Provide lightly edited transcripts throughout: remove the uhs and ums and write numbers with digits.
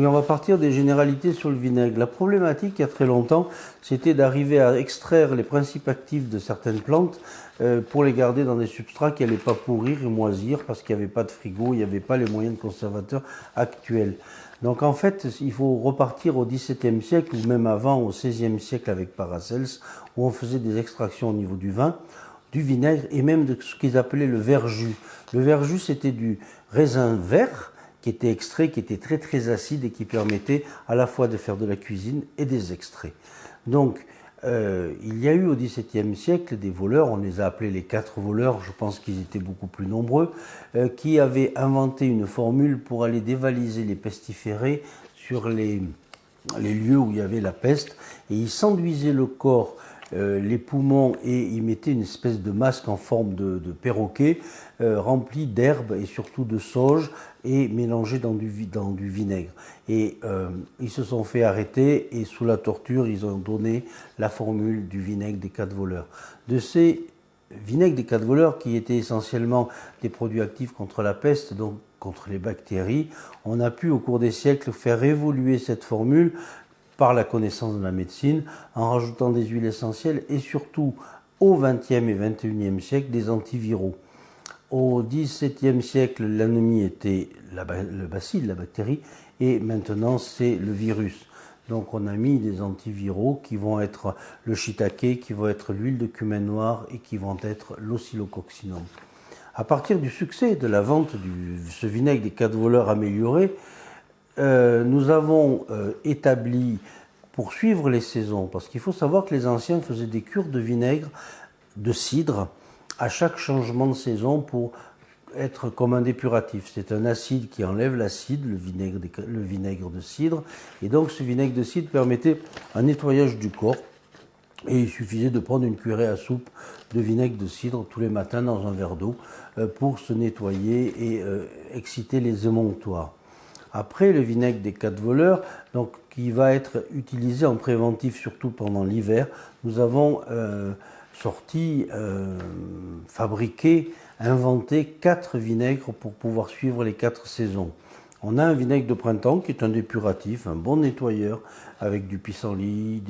On va partir des généralités sur le vinaigre. La problématique, il y a très longtemps, c'était d'arriver à extraire les principes actifs de certaines plantes pour les garder dans des substrats qui n'allaient pas pourrir et moisir parce qu'il n'y avait pas de frigo, il n'y avait pas les moyens de conservateurs actuels. Donc en fait, il faut repartir au XVIIe siècle ou même avant, au XVIe siècle avec Paracels, où on faisait des extractions au niveau du vin, du vinaigre et même de ce qu'ils appelaient le verjus. Le verjus, c'était du raisin vert qui était extrait, qui était très très acide et qui permettait à la fois de faire de la cuisine et des extraits. Donc il y a eu au XVIIe siècle des voleurs, on les a appelés les 4 voleurs, je pense qu'ils étaient beaucoup plus nombreux, qui avaient inventé une formule pour aller dévaliser les pestiférés sur les lieux où il y avait la peste, et ils s'enduisaient le corps, les poumons, et ils mettaient une espèce de masque en forme de perroquet rempli d'herbes et surtout de sauge et mélangé dans du vinaigre. Et ils se sont fait arrêter et sous la torture, ils ont donné la formule du vinaigre des 4 voleurs. De ces vinaigres des 4 voleurs, qui étaient essentiellement des produits actifs contre la peste, donc contre les bactéries, on a pu au cours des siècles faire évoluer cette formule par la connaissance de la médecine, en rajoutant des huiles essentielles et surtout au XXe et XXIe siècle des antiviraux. Au XVIIe siècle, l'ennemi était le bacille, la bactérie, et maintenant c'est le virus. Donc on a mis des antiviraux qui vont être le shiitake, qui vont être l'huile de cumin noir et qui vont être l'oscillococcinum. À partir du succès de la vente de ce vinaigre des 4 voleurs amélioré, nous avons établi, pour suivre les saisons, parce qu'il faut savoir que les anciens faisaient des cures de vinaigre, de cidre, à chaque changement de saison pour être comme un dépuratif. C'est un acide qui enlève l'acide, le vinaigre de cidre, et donc ce vinaigre de cidre permettait un nettoyage du corps, et il suffisait de prendre une cuillerée à soupe de vinaigre de cidre tous les matins dans un verre d'eau pour se nettoyer et exciter les émonctoires. Après, le vinaigre des 4 voleurs, donc, qui va être utilisé en préventif surtout pendant l'hiver, nous avons fabriqué, inventé 4 vinaigres pour pouvoir suivre les 4 saisons. On a un vinaigre de printemps qui est un dépuratif, un bon nettoyeur, avec du pissenlit,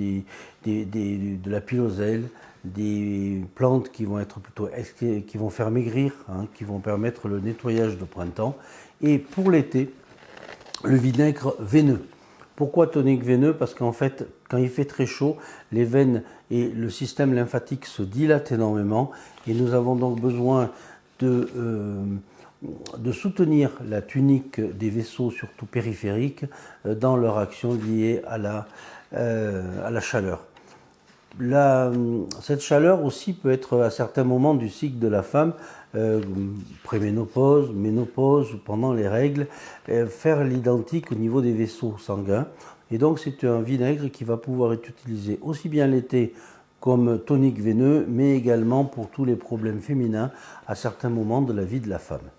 de la piloselle, des plantes qui vont être qui vont faire maigrir, qui vont permettre le nettoyage de printemps. Et pour l'été, le vinaigre veineux. Pourquoi tonique veineux? Parce qu'en fait, quand il fait très chaud, les veines et le système lymphatique se dilatent énormément et nous avons donc besoin de soutenir la tunique des vaisseaux, surtout périphériques, dans leur action liée à la chaleur. Cette chaleur aussi peut être à certains moments du cycle de la femme, préménopause, ménopause ou pendant les règles, faire l'identique au niveau des vaisseaux sanguins. Et donc c'est un vinaigre qui va pouvoir être utilisé aussi bien l'été comme tonique veineux, mais également pour tous les problèmes féminins à certains moments de la vie de la femme.